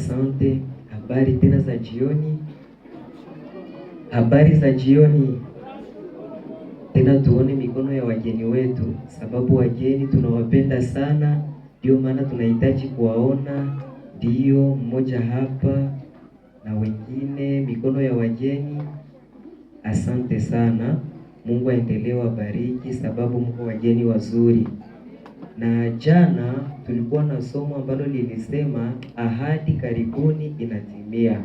Asante. Habari tena za jioni. Habari za jioni. Tena tuone mikono ya wageni wetu, sababu wageni tunawapenda sana, ndio maana tunahitaji kuwaona. Ndio mmoja hapa na wengine, mikono ya wageni. Asante sana. Mungu aendelee wabariki, sababu mko wageni wazuri. Na jana tulikuwa na somo ambalo lilisema ahadi karibuni inatimia,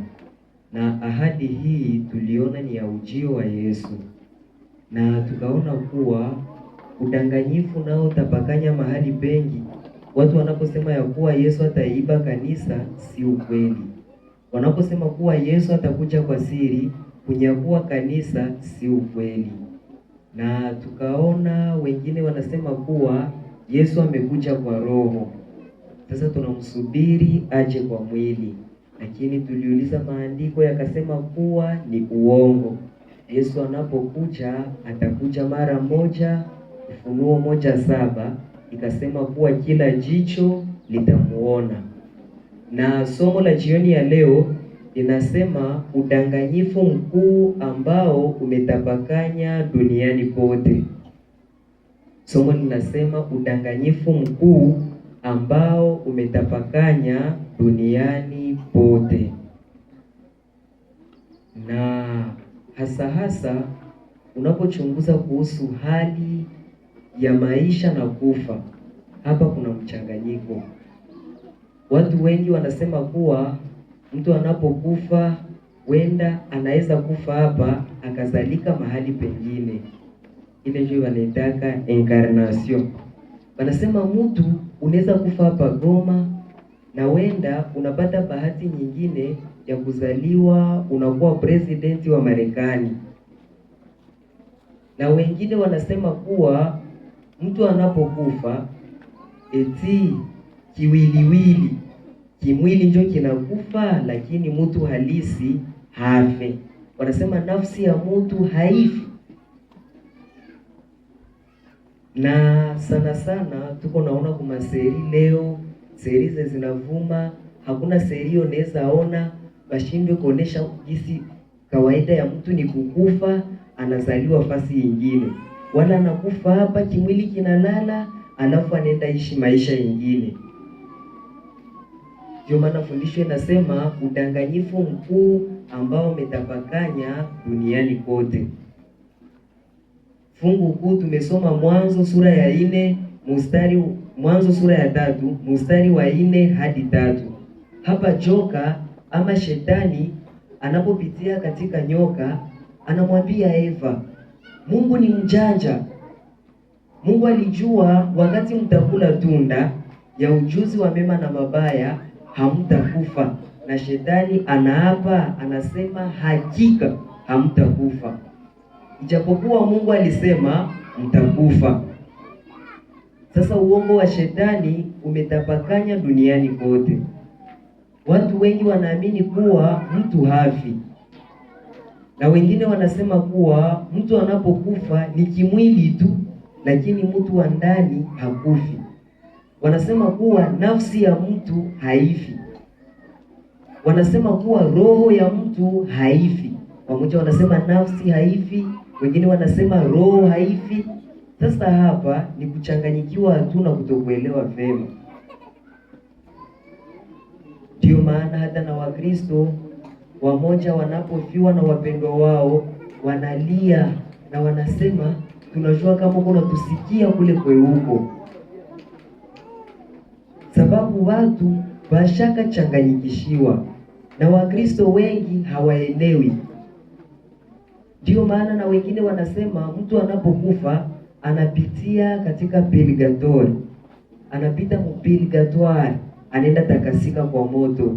na ahadi hii tuliona ni ya ujio wa Yesu, na tukaona kuwa udanganyifu nao utapakanya mahali pengi. Watu wanaposema ya kuwa Yesu ataiba kanisa, si ukweli. Wanaposema kuwa Yesu atakuja kwa siri kunyakua kanisa, si ukweli. Na tukaona wengine wanasema kuwa Yesu amekuja kwa roho. Sasa tunamsubiri aje kwa mwili, lakini tuliuliza maandiko yakasema kuwa ni uongo. Yesu anapokuja atakuja mara moja. Ufunuo 1:7 ikasema kuwa kila jicho litamuona. Na somo la jioni ya leo linasema udanganyifu mkuu ambao umetapakanya duniani pote. Somo linasema udanganyifu mkuu ambao umetapakanya duniani pote. Na hasa unapochunguza kuhusu hali ya maisha na kufa, hapa kuna mchanganyiko. Watu wengi wanasema kuwa mtu anapokufa wenda anaweza kufa hapa akazalika mahali pengine. Ile ndio wanaitaka incarnation. Wanasema mtu unaweza kufa hapa Goma na wenda unapata bahati nyingine ya kuzaliwa unakuwa presidenti wa Marekani. Na wengine wanasema kuwa mtu anapokufa eti kiwiliwili, kimwili ndio kinakufa, lakini mtu halisi hafe. Wanasema nafsi ya mtu haifi. Na sana tuko naona kuma seri leo, seri zinavuma, hakuna seri unaweza ona bashindwe kuonesha jinsi kawaida ya mtu ni kukufa, anazaliwa fasi nyingine. Wala anakufa hapa kimwili kinalala, alafu anaenda ishi maisha nyingine. Ndio maana fundisho inasema udanganyifu mkuu ambao umetapakanya duniani kote. Fungu kuu tumesoma Mwanzo sura ya 4 Mwanzo sura ya 3 mstari wa 4 hadi 3. Hapa joka ama shetani anapopitia katika nyoka anamwambia Eva, Mungu ni mjanja. Mungu alijua wakati mtakula tunda ya ujuzi wa mema na mabaya hamtakufa. Na shetani anaapa, anasema hakika hamtakufa, ijapokuwa Mungu alisema mtakufa. Sasa uongo wa shetani umetapakanya duniani kote. Watu wengi wanaamini kuwa mtu hafi, na wengine wanasema kuwa mtu anapokufa ni kimwili tu, lakini mtu wa ndani hakufi. Wanasema kuwa nafsi ya mtu haifi. Wanasema kuwa roho ya mtu haifi. Pamoja wanasema nafsi haifi, wengine wanasema roho haifi. Sasa hapa ni kuchanganyikiwa tu na kutokuelewa vema. Ndio maana hata na Wakristo wamoja wanapofiwa na wapendwa wao wanalia na wanasema tunajua kama kuna tusikia kule kweuko, sababu watu bashaka changanyikishiwa na Wakristo wengi hawaelewi. Ndio maana na wengine wanasema mtu anapokufa anapitia katika purgatory, anapita mpurgatoire, anaenda takasika kwa moto.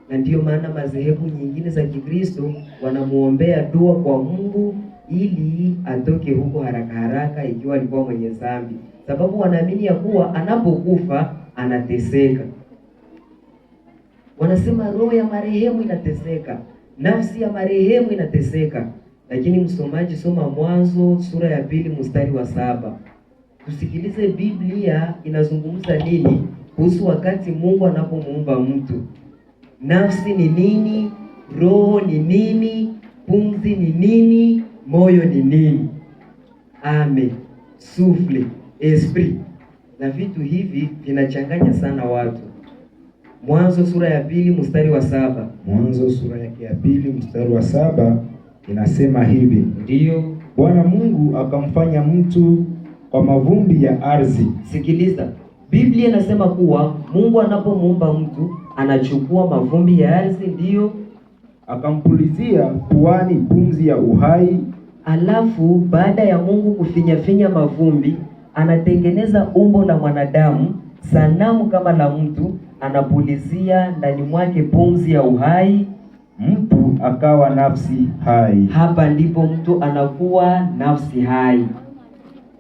Na ndio maana madhehebu nyingine za Kikristo wanamuombea dua kwa Mungu ili atoke huko haraka ikiwa alikuwa mwenye dhambi, sababu wanaamini ya kuwa anapokufa anateseka. Wanasema roho ya marehemu inateseka, nafsi ya marehemu inateseka. Lakini msomaji, soma Mwanzo sura ya 2 mstari wa 7. Tusikilize Biblia inazungumza nini kuhusu wakati Mungu anapomuumba mtu. nafsi ni nini, roho ni nini, pumzi ni nini, moyo ni nini, ame, souffle, esprit. Na vitu hivi vinachanganya sana watu. Mwanzo sura ya 2 mstari wa 7. Mwanzo sura yake ya 2 mstari wa 7 inasema hivi. Ndiyo. Bwana Mungu akamfanya mtu kwa mavumbi ya ardhi. Sikiliza. Biblia inasema kuwa Mungu anapomuumba mtu anachukua mavumbi ya ardhi, ndiyo, akampulizia puani pumzi ya uhai. Alafu baada ya Mungu kufinyafinya mavumbi, anatengeneza umbo la mwanadamu, sanamu kama la mtu, anapulizia ndani mwake pumzi ya uhai, mtu akawa nafsi hai. Hapa ndipo mtu anakuwa nafsi hai.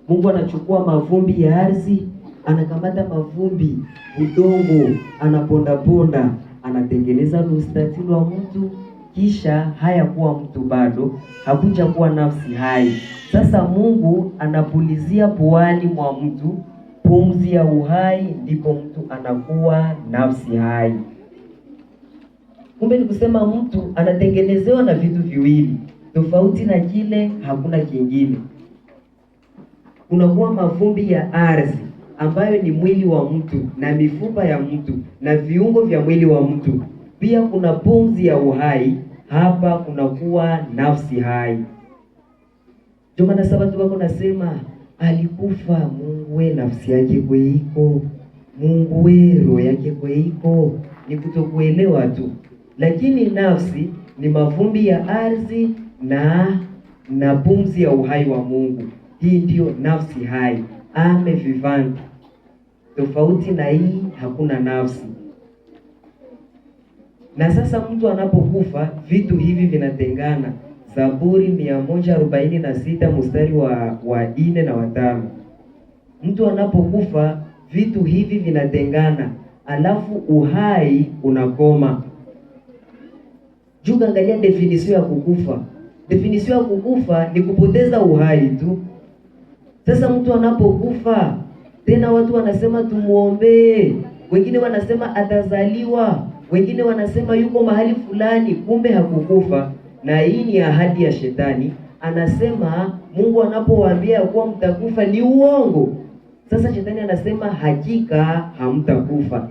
Mungu anachukua mavumbi ya ardhi, anakamata mavumbi, udongo, anaponda, anatengeneza lustatili wa mtu, kisha haya kuwa mtu bado, hakuja kuwa nafsi hai. Sasa Mungu anapulizia puani mwa mtu pumzi ya uhai, ndipo mtu anakuwa nafsi hai. Kumbe ni kusema mtu anatengenezewa na vitu viwili tofauti, na kile hakuna kingine. Kunakuwa mavumbi ya ardhi ambayo ni mwili wa mtu na mifupa ya mtu na viungo vya mwili wa mtu. Pia kuna pumzi ya uhai, hapa kunakuwa nafsi hai. Ndio maana Sabato wako nasema alikufa Mungu we nafsi yake kweiko, Mungu we roho yake kweiko. Ni kutokuelewa tu, lakini nafsi ni mavumbi ya ardhi na pumzi ya uhai wa Mungu. Hii ndiyo nafsi hai, ame vivant. Tofauti na hii hakuna nafsi. Na sasa mtu anapokufa vitu hivi vinatengana. Zaburi 146 mstari wa 4 na 5. Mtu anapokufa vitu hivi vinatengana, alafu uhai unakoma. Juga, angalia definition ya kukufa. Definition ya kukufa ni kupoteza uhai tu. Sasa mtu anapokufa, tena watu wanasema tumuombee, wengine wanasema atazaliwa, wengine wanasema yuko mahali fulani, kumbe hakukufa. Na hii ni ahadi ya Shetani. Anasema Mungu anapowaambia kuwa mtakufa ni uongo. Sasa Shetani anasema hakika hamtakufa,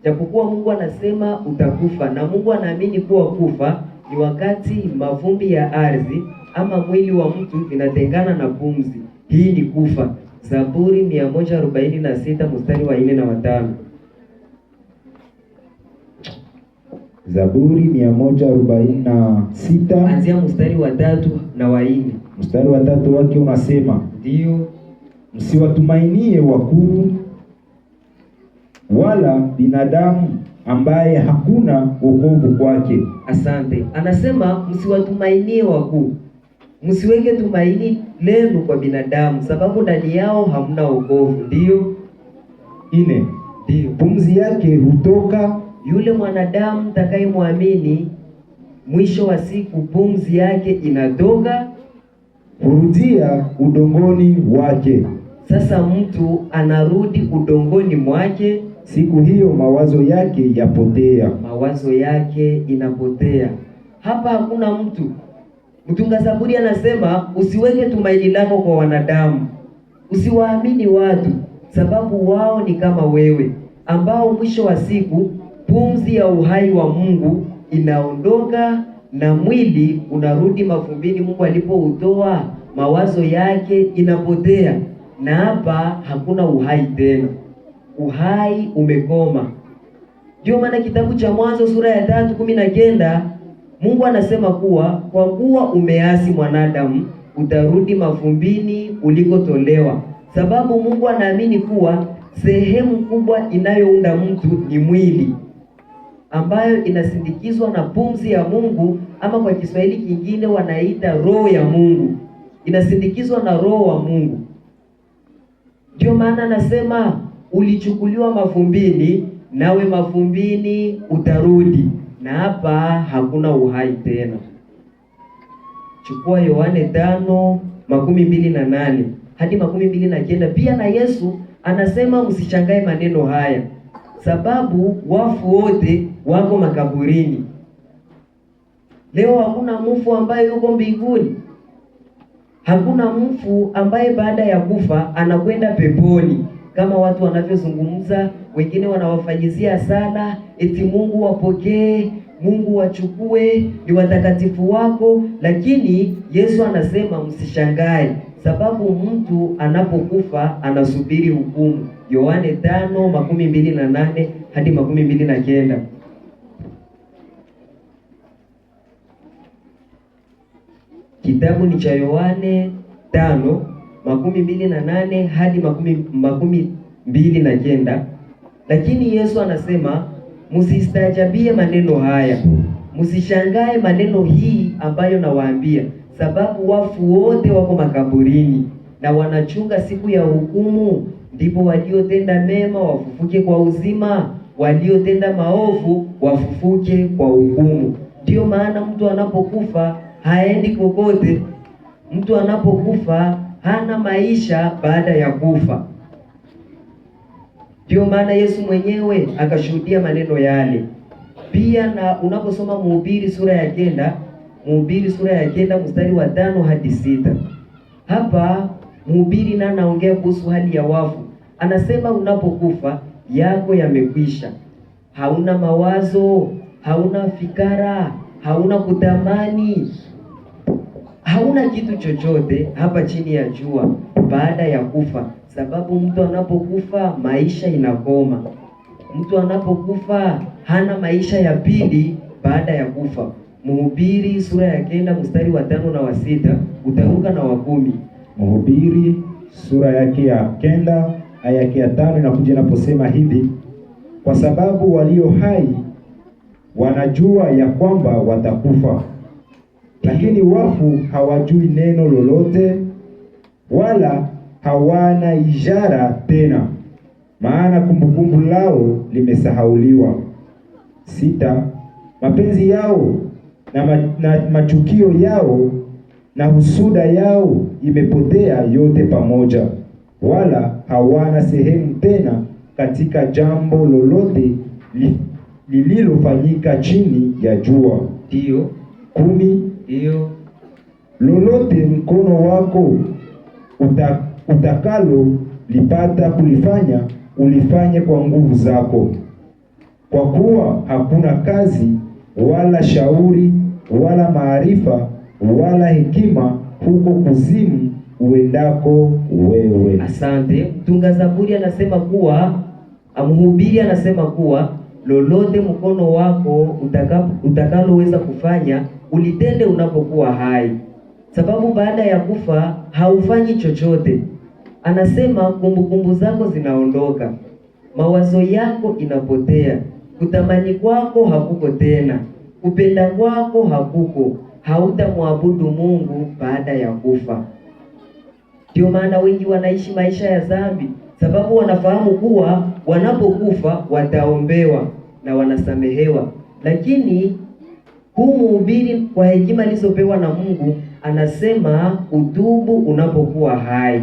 japokuwa Mungu anasema utakufa. Na Mungu anaamini kuwa kufa ni wakati mavumbi ya ardhi ama mwili wa mtu vinatengana na pumzi. Hii ni kufa. Zaburi 146 mstari wa 4 na 5. Zaburi 146 anzia mstari wa 3 na wa 4. Mstari wa 3 wake unasema, ndio, msiwatumainie wakuu wala binadamu ambaye hakuna wokovu kwake. Asante. Anasema msiwatumainie wakuu, msiweke tumaini lenu kwa binadamu, sababu ndani yao hamna wokovu. Ndio. 4. Ndio, pumzi yake hutoka yule mwanadamu atakayemwamini, mwisho wa siku pumzi yake inatoka, hurudia udongoni wake. Sasa mtu anarudi udongoni mwake, siku hiyo mawazo yake yapotea. Mawazo yake inapotea. Hapa hakuna mtu. Mtunga Zaburi anasema usiweke tumaini lako kwa wanadamu, usiwaamini watu, sababu wao ni kama wewe, ambao mwisho wa siku pumzi ya uhai wa Mungu inaondoka na mwili unarudi mavumbini Mungu alipoutoa. Mawazo yake inapotea, na hapa hakuna uhai tena, uhai umekoma. Ndio maana kitabu cha Mwanzo sura ya 3:19 Mungu anasema kuwa kwa kuwa umeasi mwanadamu, utarudi mavumbini ulikotolewa. Sababu Mungu anaamini kuwa sehemu kubwa inayounda mtu ni mwili, ambayo inasindikizwa na pumzi ya Mungu, ama kwa Kiswahili kingine wanaita roho ya Mungu, inasindikizwa na roho wa Mungu. Ndio maana anasema ulichukuliwa mavumbini, nawe mavumbini utarudi. Na hapa hakuna uhai tena. Chukua Yohane 5:28 hadi 29. Pia na Yesu anasema msichangae maneno haya, sababu wafu wote wako makaburini. Leo hakuna mfu ambaye yuko mbinguni. Hakuna mfu ambaye baada ya kufa anakwenda peponi kama watu wanavyozungumza. Wengine wanawafanyizia sala eti Mungu wapokee, Mungu wachukue, ni watakatifu wako. Lakini Yesu anasema msishangae, sababu mtu anapokufa anasubiri hukumu. Yohane 5:28 hadi 29. Kitabu ni cha Yohane 5:28 hadi 29. Lakini Yesu anasema msistaajabie maneno haya, msishangae maneno hii ambayo nawaambia, sababu wafu wote wako makaburini na wanachunga siku ya hukumu. Ndipo waliotenda mema wafufuke kwa uzima, waliotenda maovu wafufuke kwa hukumu. Ndiyo maana mtu anapokufa haendi kokote. Mtu anapokufa hana maisha baada ya kufa. Ndio maana Yesu mwenyewe akashuhudia maneno yale. Pia na unaposoma Mhubiri sura ya 9 mstari wa 5 hadi 6. Hapa Mhubiri na anaongea kuhusu hali ya wafu. Anasema unapokufa yako yamekwisha. Hauna mawazo, hauna fikara, hauna kutamani, hauna kitu chochote hapa chini ya jua baada ya kufa, sababu mtu anapokufa maisha inakoma. Mtu anapokufa hana maisha ya pili baada ya kufa. Mhubiri sura ya 9 mstari wa 5 na wa 6, utaruka na wa 10. Mhubiri sura yake ya 9 aya yake ya 5 inakuja inaposema hivi: kwa sababu walio hai wanajua ya kwamba watakufa, lakini wafu hawajui neno lolote, wala hawana ishara tena, maana kumbukumbu lao limesahauliwa. 6. Mapenzi yao na machukio yao na husuda yao imepotea yote pamoja, wala hawana sehemu tena katika jambo lolote lililofanyika chini ya jua. Ndio. 10. Ndio. Lolote mkono wako utakalo lipata kulifanya, ulifanye kwa nguvu zako, kwa kuwa hakuna kazi wala shauri wala maarifa wala hekima huko kuzimu uendako wewe. Asante. Mtunga Zaburi anasema kuwa, Mhubiri anasema kuwa lolote mkono wako utakaloweza kufanya ulitende unapokuwa hai, sababu baada ya kufa haufanyi chochote. Anasema kumbukumbu zako zinaondoka, mawazo yako inapotea, kutamani kwako hakuko tena, kupenda kwako hakuko, hautamwabudu Mungu baada ya kufa. Ndio maana wengi wanaishi maisha ya dhambi, sababu wanafahamu kuwa wanapokufa wataombewa na wanasamehewa. Lakini huu Mhubiri kwa hekima alizopewa na Mungu anasema utubu unapokuwa hai.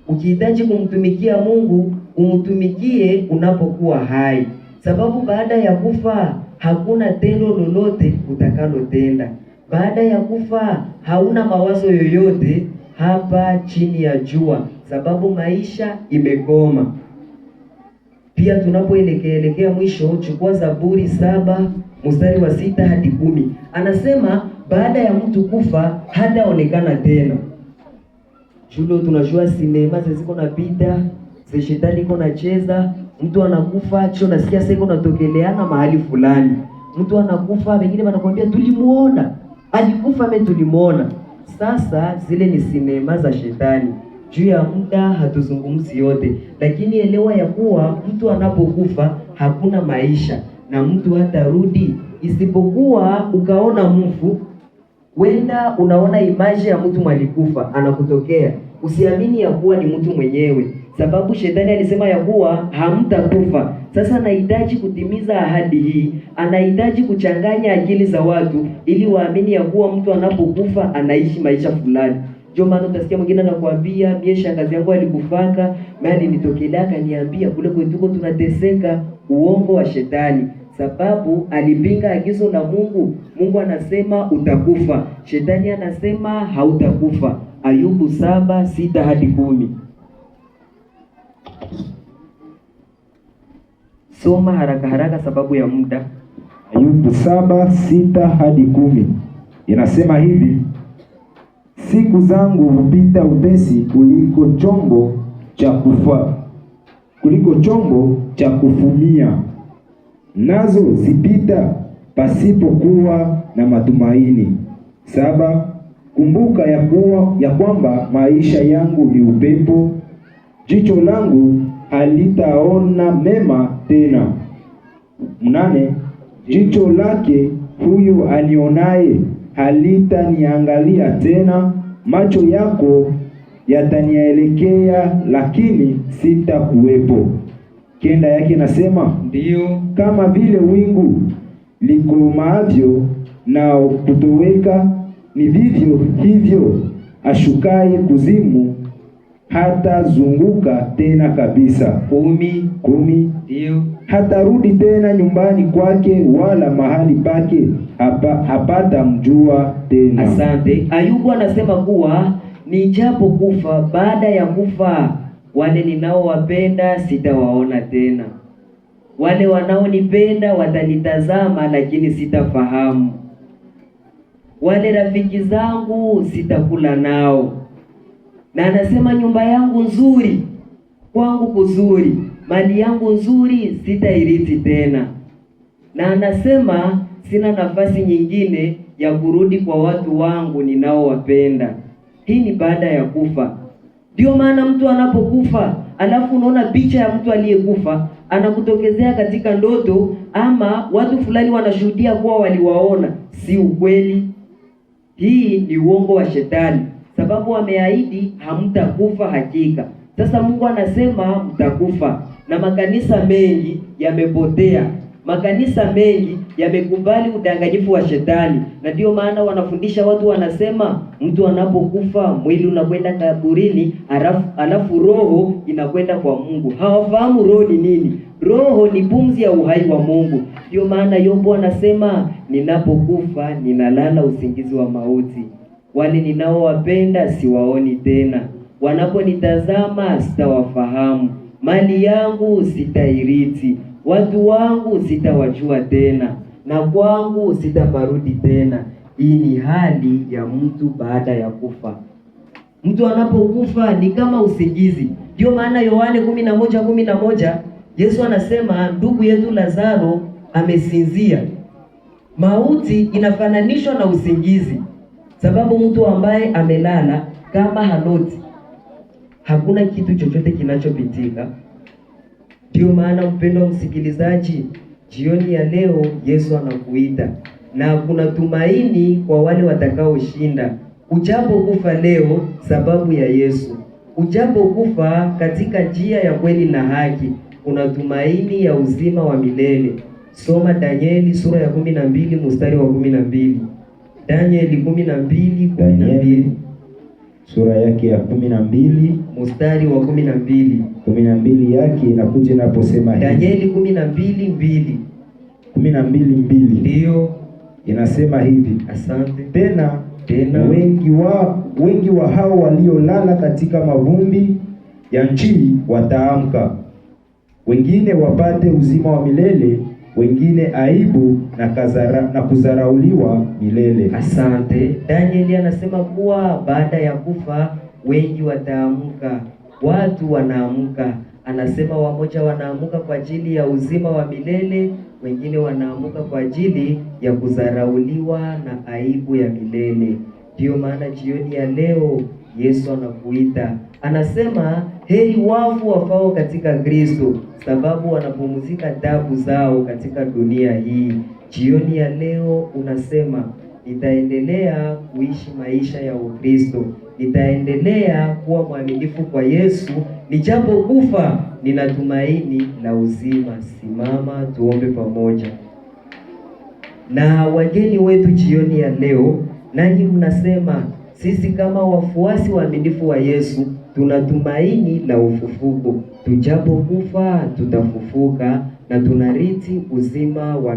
Ukihitaji kumtumikia Mungu, umtumikie unapokuwa hai, sababu baada ya kufa hakuna tendo lolote utakalotenda. Baada ya kufa hauna mawazo yoyote hapa chini ya jua, sababu maisha imekoma. Pia tunapoelekea mwisho, chukua Zaburi 7 mstari wa 6 hadi 10. Anasema baada ya mtu kufa hataonekana tena. Chulo tunajua sinema ziko napita, shetani iko nacheza, mtu anakufa cho nasikia sasa iko natokeleana mahali fulani. Mtu anakufa, wengine wanakuambia tulimuona, alikufa mimi tulimuona. Sasa zile ni sinema za shetani. Juu ya muda hatuzungumzi yote, lakini elewa ya kuwa mtu anapokufa hakuna maisha na mtu hatarudi, isipokuwa ukaona mfu. Wenda unaona imaji ya mtu mwalikufa anakutokea, usiamini ya kuwa ni mtu mwenyewe, sababu shetani alisema ya kuwa hamtakufa. Sasa anahitaji kutimiza ahadi hii, anahitaji kuchanganya akili za watu ili waamini ya kuwa mtu anapokufa anaishi maisha fulani. Ndio maana utasikia mwingine anakuambia mie shangazi yangu alikufaka, mimi alinitokelea akaniambia kule kwetu tunateseka, uongo wa shetani, sababu alipinga agizo la Mungu. Mungu anasema utakufa, shetani anasema hautakufa. Ayubu 7:6-10. Soma haraka haraka sababu ya muda. Ayubu 7:6-10 inasema hivi: siku zangu hupita upesi kuliko chombo cha kufumia, nazo zipita pasipokuwa na matumaini. 7. Kumbuka ya kwamba maisha yangu ni upepo, jicho langu halitaona mema tena. 8. Jicho lake huyu anionaye halitaniangalia tena, macho yako yatanielekea, lakini sitakuwepo. 9 yake nasema, ndiyo, kama vile wingu likomaavyo na kutoweka, ni vivyo hivyo ashukaye kuzimu hatazunguka tena kabisa. 10. Ndiyo, hatarudi tena nyumbani kwake, wala mahali pake hapata mjua tena. Asante. Ayubu anasema kuwa nijapo kufa, baada ya kufa wale ninaowapenda sitawaona tena, wale wanaonipenda watanitazama, lakini sitafahamu, wale rafiki zangu sitakula nao. Na anasema nyumba yangu nzuri, kwangu kuzuri, mali yangu nzuri sitairithi tena. Na anasema sina nafasi nyingine ya kurudi kwa watu wangu ninaowapenda. Hii ni baada ya kufa. Ndio maana mtu anapokufa, alafu unaona picha ya mtu aliyekufa, anakutokezea katika ndoto, ama watu fulani wanashuhudia kuwa waliwaona, si ukweli. Hii ni uongo wa shetani, sababu ameahidi hamtakufa hakika. Sasa Mungu anasema mtakufa, na makanisa mengi yamepotea. Makanisa mengi yamekubali udanganyifu wa shetani, na ndio maana wanafundisha watu, wanasema mtu anapokufa mwili unakwenda kaburini, alafu roho inakwenda kwa Mungu. Hawafahamu roho ni nini. Roho ni pumzi ya uhai wa Mungu. Ndio maana Yobu anasema ninapokufa ninalala usingizi wa mauti, wale ninaowapenda siwaoni tena, wanaponitazama sitawafahamu, mali yangu sitairithi, watu wangu sitawajua tena, na kwangu sitaparudi tena. Hii ni hali ya mtu baada ya kufa. Mtu anapokufa ni kama usingizi. Ndio maana Yohane 11:11 Yesu anasema ndugu yetu Lazaro amesinzia. Mauti inafananishwa na usingizi, sababu mtu ambaye amelala kama haloti, hakuna kitu chochote kinachopitika. Ndio maana mpendwa msikilizaji, jioni ya leo Yesu anakuita, na kuna tumaini kwa wale watakaoshinda. Ujapokufa leo sababu ya Yesu, ujapokufa katika njia ya kweli na haki, kuna tumaini ya uzima wa milele. Soma Danieli sura ya 12 mstari wa 12. Danieli 12:12. Sura yake ya 12 mstari wa 12. 12 yake inakuja inaposema hivi. Danieli 12:2. 12:2. Ndio inasema hivi. Asante. Tena wengi wa hao waliolala katika mavumbi ya nchi wataamka, wengine wapate uzima wa milele, wengine aibu na kudharauliwa milele. Asante. Danieli anasema kuwa baada ya kufa wengi wataamka, watu wanaamka. Anasema wamoja wanaamka kwa ajili ya uzima wa milele, wengine wanaamka kwa ajili ya kudharauliwa na aibu ya milele. Ndio maana jioni ya leo Yesu anakuita, anasema heri wafu wafao katika Kristo, sababu wanapumzika taabu zao katika dunia hii. Jioni ya leo unasema nitaendelea kuishi maisha ya Ukristo, nitaendelea kuwa mwaminifu kwa Yesu, nijapokufa nina tumaini la uzima. Simama tuombe pamoja. Na wageni wetu jioni ya leo, nanyi mnasema sisi kama wafuasi waaminifu wa Yesu tuna tumaini la ufufuko, tujapokufa tutafufuka, na tunarithi uzima wa